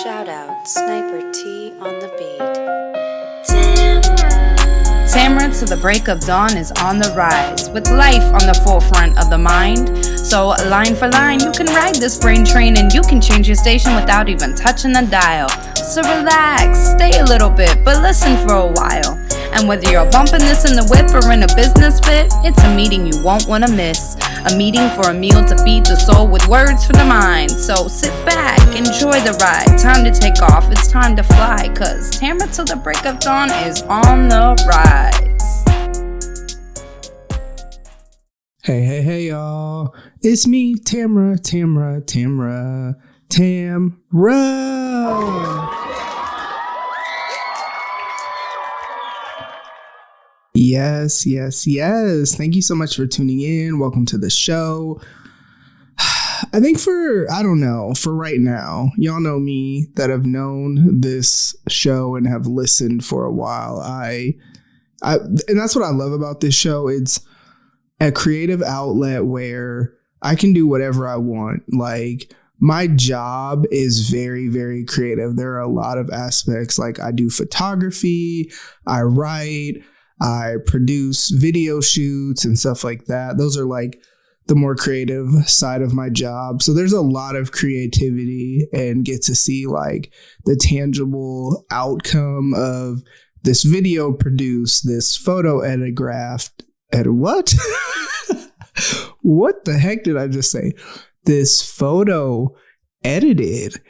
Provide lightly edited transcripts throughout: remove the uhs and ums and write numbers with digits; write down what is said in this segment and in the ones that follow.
Shout out Sniper T on the beat. Tamara to the break of dawn is on the rise, with life on the forefront of the mind. So line for line, you can ride this brain train and you can change your station without even touching the dial. So relax, stay a little bit, but listen for a while. And whether you're bumping this in the whip or in a business fit, it's a meeting you won't want to miss. A meeting for a meal to feed the soul with words for the mind. So sit back, enjoy the ride. Time to take off, it's time to fly. Cause Tamara till the break of dawn is on the rise. Hey, y'all. It's me, Tamara. Yes. Thank you so much for tuning in. Welcome to the show. I think for right now, y'all know me that have known this show and have listened for a while. And that's what I love about this show. It's a creative outlet where I can do whatever I want. Like, my job is very, very creative. There are a lot of aspects. Like, I do photography, I write, I produce video shoots and stuff like that. Those are like the more creative side of my job. So there's a lot of creativity and get to see like the tangible outcome of this video produced, this photo edigraphed. And what? What the heck did I just say? This photo edited.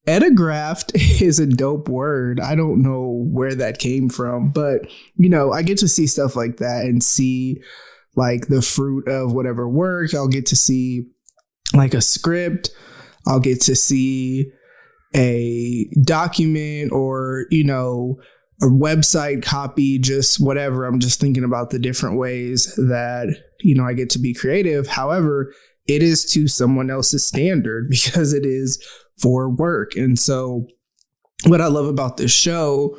Edigraphed is a dope word. I don't know where that came from, but I get to see stuff like that and see like the fruit of whatever work. I'll get to see like a script. I'll get to see a document or, a website copy, just whatever. I'm just thinking about the different ways that, I get to be creative. However, it is to someone else's standard because it is for work. And so what I love about this show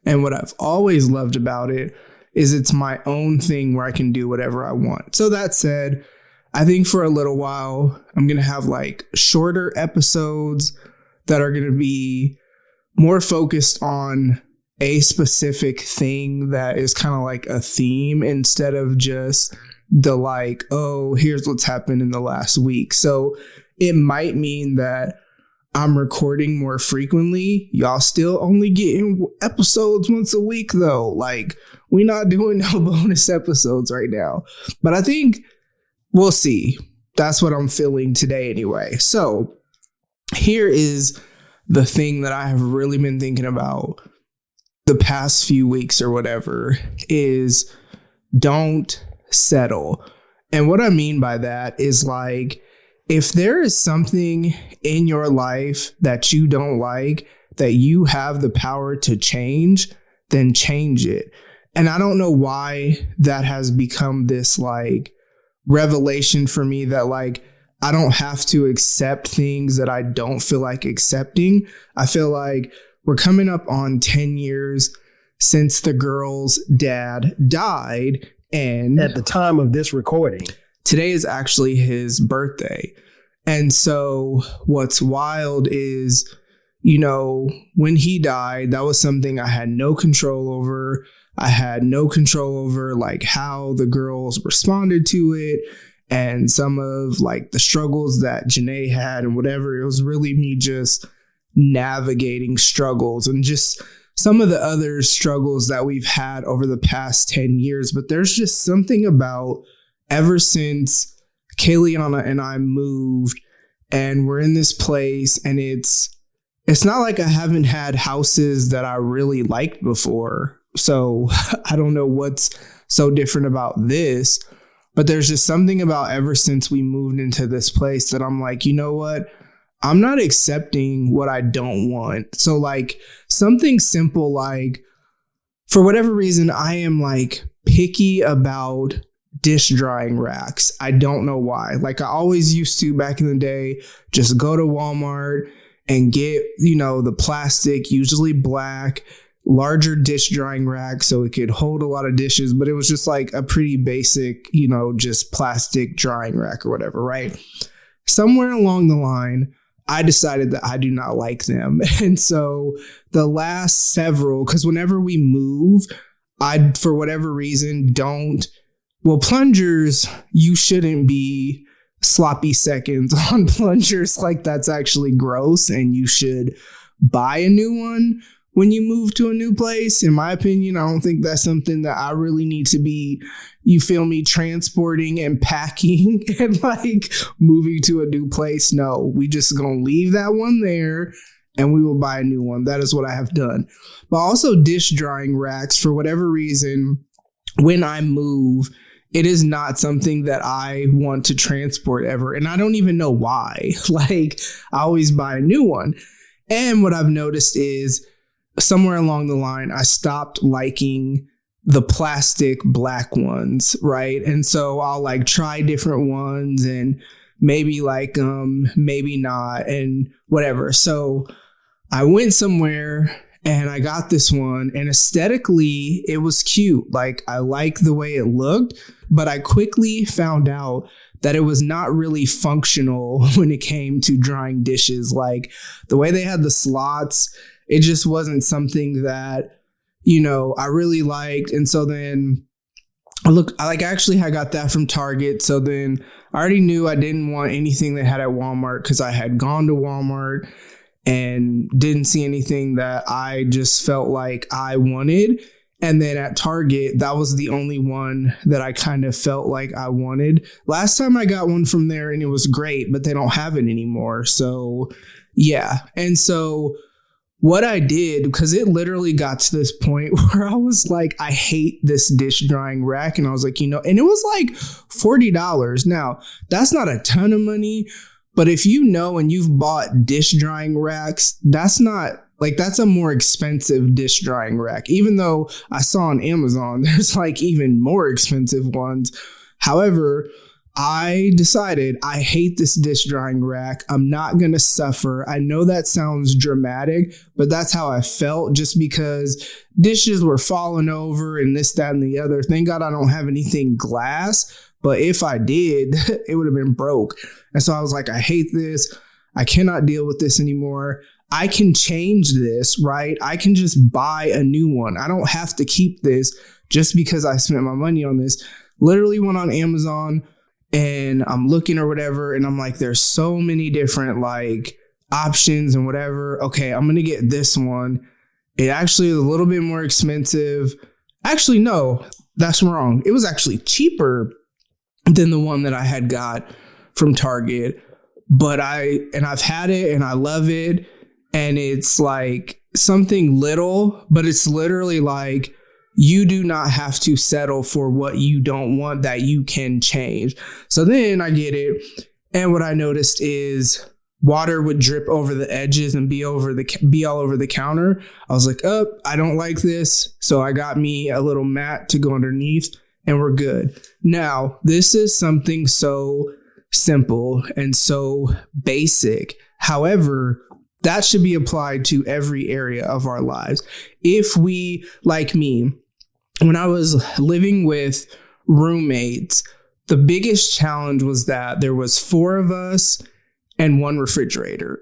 and what I've always loved about it is it's my own thing where I can do whatever I want. So that said, I think for a little while, I'm going to have like shorter episodes that are going to be more focused on a specific thing that is kind of like a theme instead of just the like, oh, here's what's happened in the last week. So it might mean that I'm recording more frequently. Y'all still only getting episodes once a week though. Like, we're not doing no bonus episodes right now. But I think we'll see. That's what I'm feeling today anyway. So here is the thing that I have really been thinking about the past few weeks or whatever is don't settle. And what I mean by that is like, if there is something in your life that you don't like, that you have the power to change, then change it. And I don't know why that has become this like revelation for me that like, I don't have to accept things that I don't feel like accepting. I feel like we're coming up on 10 years since the girl's dad died. And at the time of this recording, today is actually his birthday. And so what's wild is, when he died, that was something I had no control over. I had no control over like how the girls responded to it and some of like the struggles that Janae had and whatever. It was really me just navigating struggles and just some of the other struggles that we've had over the past 10 years. But there's just something about ever since Kayliana and I moved and we're in this place, and it's not like I haven't had houses that I really liked before. So I don't know what's so different about this, but there's just something about ever since we moved into this place that I'm like, you know what? I'm not accepting what I don't want. So like something simple, like for whatever reason, I am like picky about dish drying racks. I don't know why. Like I always used to back in the day, just go to Walmart and get, the plastic, usually black, larger dish drying rack so it could hold a lot of dishes. But it was just like a pretty basic, just plastic drying rack or whatever, right? Somewhere along the line, I decided that I do not like them. And so the last several, because whenever we move, I, for whatever reason, plungers, you shouldn't be sloppy seconds on plungers. Like, that's actually gross, and you should buy a new one when you move to a new place. In my opinion, I don't think that's something that I really need to be, you feel me, transporting and packing and like moving to a new place. No, we just gonna leave that one there and we will buy a new one. That is what I have done. But also dish drying racks, for whatever reason, when I move, it is not something that I want to transport ever. And I don't even know why. Like, I always buy a new one. And what I've noticed is somewhere along the line, I stopped liking the plastic black ones, right? And so I'll like try different ones and maybe like them, maybe not, and whatever. So I went somewhere and I got this one, and aesthetically it was cute. Like, I like the way it looked, but I quickly found out that it was not really functional when it came to drying dishes. Like, the way they had the slots, it just wasn't something that, I really liked. And so then I got that from Target. So then I already knew I didn't want anything they had at Walmart, because I had gone to Walmart and didn't see anything that I just felt like I wanted. And then at Target, that was the only one that I kind of felt like I wanted. Last time I got one from there and it was great, but they don't have it anymore. So yeah. And so what I did, because it literally got to this point where I was like, I hate this dish drying rack. And I was like, and it was like $40. Now, that's not a ton of money, but if and you've bought dish drying racks, that's a more expensive dish drying rack. Even though I saw on Amazon, there's like even more expensive ones. However, I decided I hate this dish drying rack. I'm not going to suffer. I know that sounds dramatic, but that's how I felt, just because dishes were falling over and this, that, and the other. Thank God I don't have anything glass, but if I did, it would have been broke. And so I was like, I hate this. I cannot deal with this anymore. I can change this, right? I can just buy a new one. I don't have to keep this just because I spent my money on this. Literally went on Amazon and I'm looking or whatever, and I'm like, there's so many different like options and whatever. Okay, I'm going to get this one. It actually is a little bit more expensive. Actually, no, that's wrong. It was actually cheaper than the one that I had got from Target. But I've had it and I love it. And it's like something little, but it's literally like, you do not have to settle for what you don't want, that you can change. So then I get it. And what I noticed is water would drip over the edges and be all over the counter. I was like, I don't like this. So I got me a little mat to go underneath and we're good. Now, this is something so simple and so basic. However, that should be applied to every area of our lives. If we, like me, when I was living with roommates, the biggest challenge was that there was 4 of us and 1 refrigerator.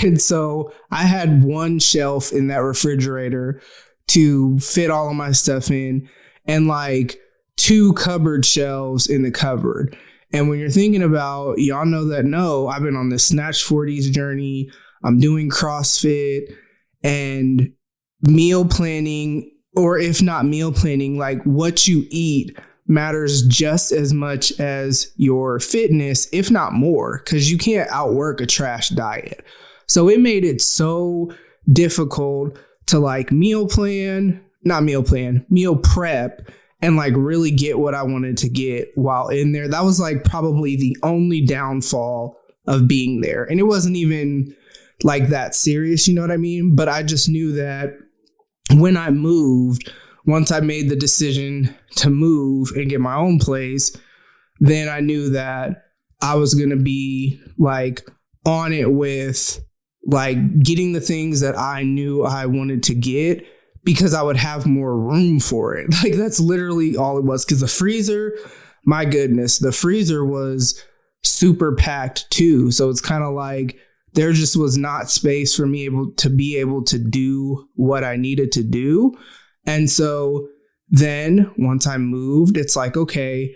And so I had 1 shelf in that refrigerator to fit all of my stuff in, and like 2 cupboard shelves in the cupboard. And when you're thinking about, y'all know that, I've been on this Snatch 40s journey. I'm doing CrossFit and meal planning, or if not meal planning, like what you eat matters just as much as your fitness, if not more, because you can't outwork a trash diet. So it made it so difficult to like meal prep and like really get what I wanted to get while in there. That was like probably the only downfall of being there. And it wasn't even like that serious, you know what I mean? But I just knew that when I moved, once I made the decision to move and get my own place, then I knew that I was going to be like on it with like getting the things that I knew I wanted to get, because I would have more room for it. Like, that's literally all it was. Because the freezer, my goodness, the freezer was super packed too. So it's kind of like there just was not space for me to be able to do what I needed to do. And so then once I moved, it's like, okay,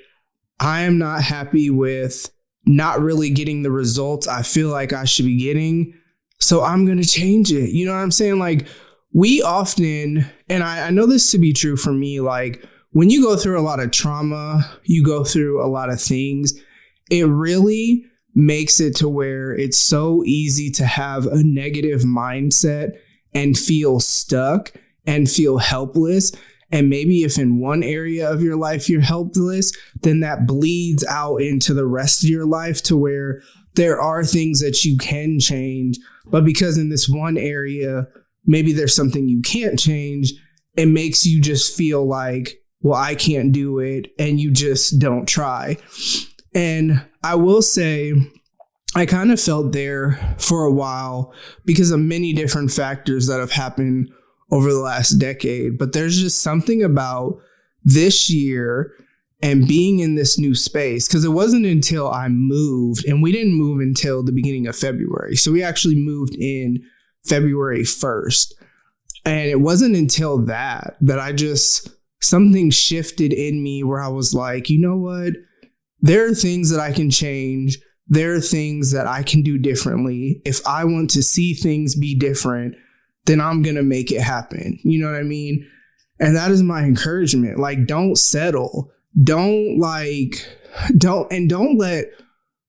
I am not happy with not really getting the results I feel like I should be getting. So I'm going to change it. You know what I'm saying? Like, we often, and I know this to be true for me, like when you go through a lot of trauma, you go through a lot of things, it really makes it to where it's so easy to have a negative mindset and feel stuck and feel helpless. And maybe if in one area of your life you're helpless, then that bleeds out into the rest of your life to where there are things that you can change. But because in this one area, maybe there's something you can't change, it makes you just feel like, well, I can't do it. And you just don't try. And I will say, I kind of felt there for a while because of many different factors that have happened over the last decade. But there's just something about this year and being in this new space, because it wasn't until I moved, and we didn't move until the beginning of February. So we actually moved in February 1st. And it wasn't until that something shifted in me where I was like, you know what? There are things that I can change. There are things that I can do differently. If I want to see things be different, then I'm going to make it happen. You know what I mean? And that is my encouragement. Like, don't settle. Don't let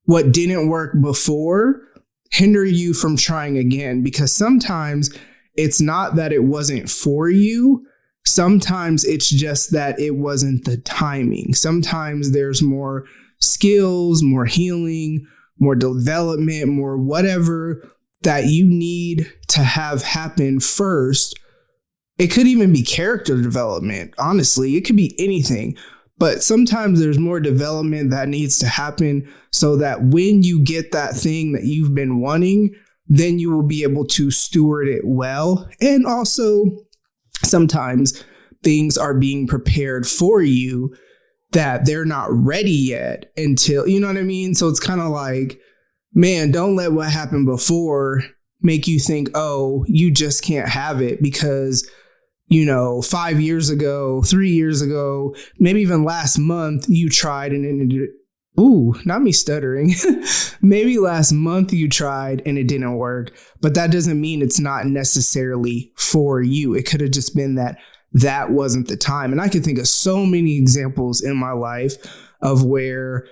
what didn't work before hinder you from trying again, because sometimes it's not that it wasn't for you. Sometimes it's just that it wasn't the timing. Sometimes there's more skills, more healing, more development, more whatever that you need to have happen first. It could even be character development. Honestly, it could be anything. But sometimes there's more development that needs to happen so that when you get that thing that you've been wanting, then you will be able to steward it well. And also, sometimes things are being prepared for you that they're not ready yet until, you know what I mean? So it's kind of like, man, don't let what happened before make you think, oh, you just can't have it because, 5 years ago, 3 years ago, maybe even last month, you tried and it didn't. Ooh, not me stuttering. Maybe last month you tried and it didn't work, but that doesn't mean it's not necessarily for you. It could have just been that wasn't the time. And I can think of so many examples in my life of where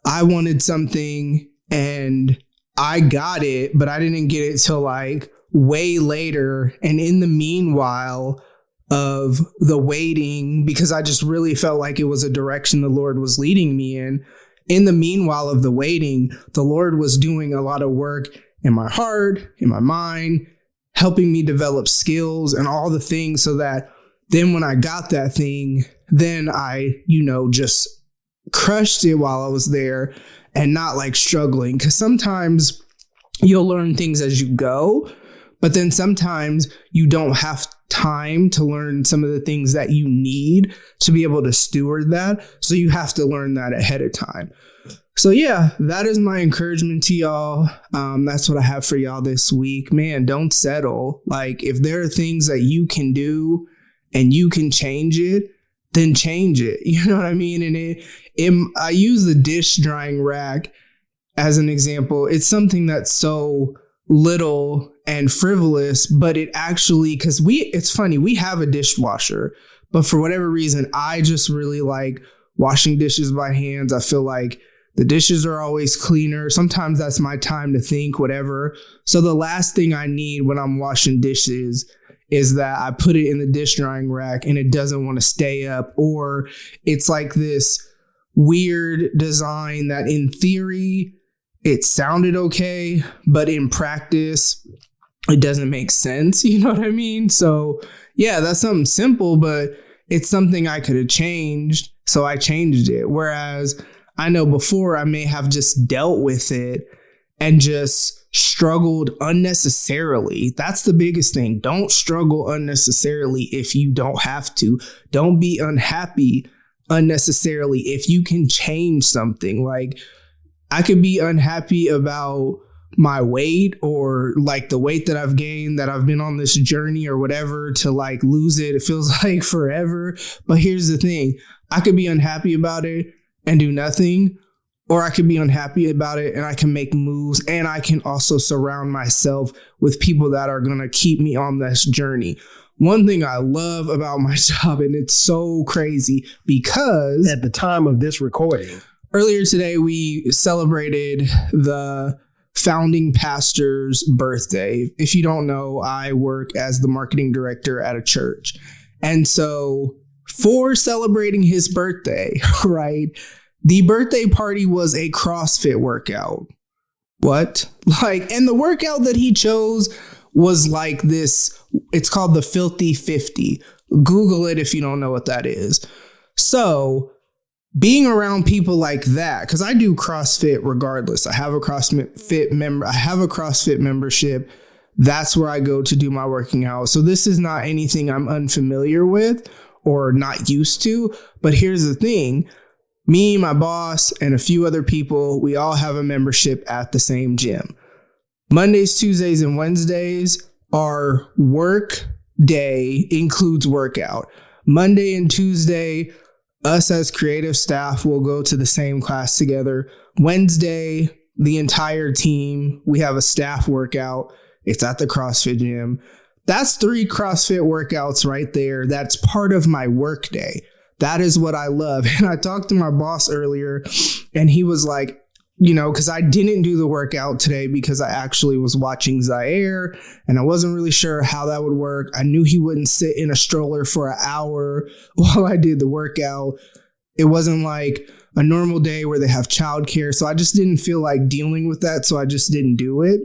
I wanted something and I got it, but I didn't get it till like way later. And in the meanwhile of the waiting, because I just really felt like it was a direction the Lord was leading me in the meanwhile of the waiting, the Lord was doing a lot of work in my heart, in my mind, helping me develop skills and all the things so that then when I got that thing, then I, just crushed it while I was there and not like struggling. Because sometimes you'll learn things as you go, but then sometimes you don't have time to learn some of the things that you need to be able to steward that. So you have to learn that ahead of time. So yeah, that is my encouragement to y'all. That's what I have for y'all this week. Man, don't settle. Like, if there are things that you can do and you can change it, then change it. You know what I mean? And I use the dish drying rack as an example. It's something that's so little and frivolous, but it actually, it's funny, we have a dishwasher, but for whatever reason, I just really like washing dishes by hands. I feel like the dishes are always cleaner. Sometimes that's my time to think, whatever. So the last thing I need when I'm washing dishes is that I put it in the dish drying rack and it doesn't want to stay up, or it's like this weird design that in theory it sounded okay, but in practice it doesn't make sense. You know what I mean? So yeah, that's something simple, but it's something I could have changed. So I changed it. Whereas I know before I may have just dealt with it and just struggled unnecessarily. That's the biggest thing. Don't struggle unnecessarily if you don't have to. Don't be unhappy unnecessarily if you can change something. Like, I could be unhappy about my weight or like the weight that I've gained, that I've been on this journey or whatever to like lose it. It feels like forever. But here's the thing. I could be unhappy about it and do nothing, or I could be unhappy about it and I can make moves, and I can also surround myself with people that are going to keep me on this journey. One thing I love about my job, and it's so crazy because at the time of this recording, earlier today, we celebrated the founding pastor's birthday. If you don't know, I work as the marketing director at a church. And so for celebrating his birthday, right, the birthday party was a CrossFit workout. What? And the workout that he chose was like this. It's called the Filthy 50. Google it if you don't know what that is. So being around people like that, because I do CrossFit regardless. I have a CrossFit membership. That's where I go to do my working out. So this is not anything I'm unfamiliar with or not used to. But here's the thing. Me, my boss, and a few other people, we all have a membership at the same gym. Mondays, Tuesdays, and Wednesdays, our work day includes workout. Monday and Tuesday, us as creative staff will go to the same class together. Wednesday, the entire team, we have a staff workout. It's at the CrossFit gym. That's 3 CrossFit workouts right there. That's part of my work day. That is what I love. And I talked to my boss earlier and he was like, because I didn't do the workout today because I actually was watching Zaire and I wasn't really sure how that would work. I knew he wouldn't sit in a stroller for an hour while I did the workout. It wasn't like a normal day where they have childcare. So I just didn't feel like dealing with that. So I just didn't do it.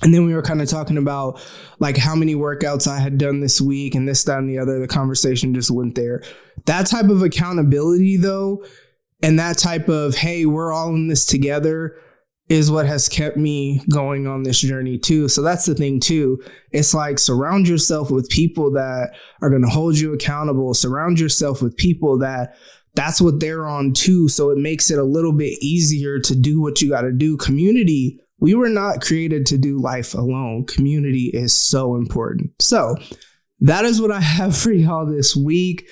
And then we were kind of talking about like how many workouts I had done this week and this, that, and the other. The conversation just went there. That type of accountability, though, and that type of, hey, we're all in this together is what has kept me going on this journey, too. So that's the thing, too. It's like surround yourself with people that are going to hold you accountable. Surround yourself with people that's what they're on, too. So it makes it a little bit easier to do what you got to do. Community. We were not created to do life alone. Community is so important. So that is what I have for y'all this week.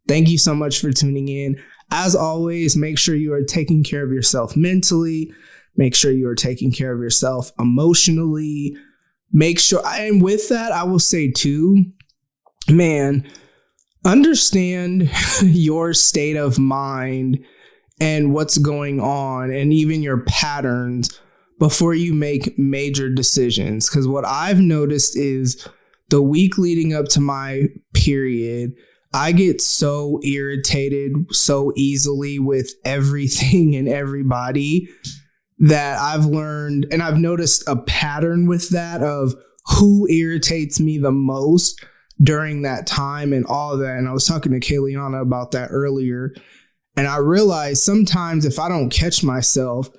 Thank you so much for tuning in. As always, make sure you are taking care of yourself mentally. Make sure you are taking care of yourself emotionally. Make sure, and with that, I will say too, man, understand your state of mind and what's going on and even your patterns before you make major decisions. Because what I've noticed is the week leading up to my period, I get so irritated so easily with everything and everybody that I've learned, and I've noticed a pattern with that of who irritates me the most during that time and all of that. And I was talking to Kayliana about that earlier. And I realized sometimes if I don't catch myself,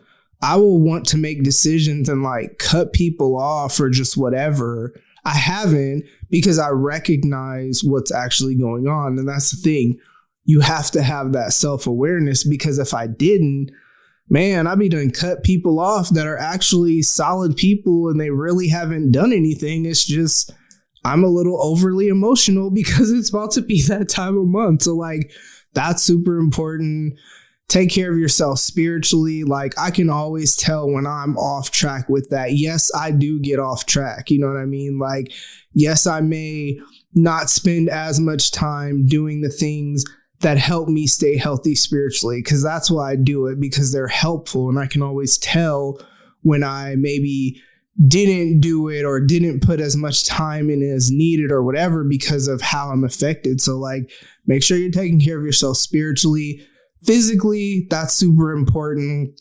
I will want to make decisions and like cut people off or just whatever. I haven't, because I recognize what's actually going on. And that's the thing. You have to have that self-awareness, because if I didn't, man, I'd be done cut people off that are actually solid people and they really haven't done anything. It's just, I'm a little overly emotional because it's about to be that time of month. So like, that's super important. Take care of yourself spiritually. Like, I can always tell when I'm off track with that. Yes, I do get off track. You know what I mean? Like, yes, I may not spend as much time doing the things that help me stay healthy spiritually, because that's why I do it, because they're helpful. And I can always tell when I maybe didn't do it or didn't put as much time in as needed or whatever because of how I'm affected. So like, make sure you're taking care of yourself spiritually. Physically, that's super important,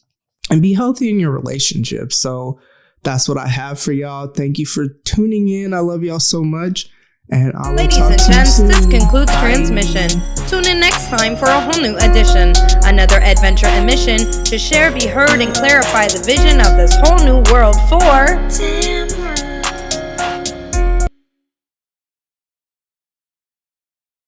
and be healthy in your relationships. So that's what I have for y'all. Thank you for tuning in. I love y'all so much. And I will Ladies talk and to you gents, soon. this concludes Bye. transmission. Tune in next time for a whole new edition. Another adventure and mission to share, be heard, and clarify the vision of this whole new world for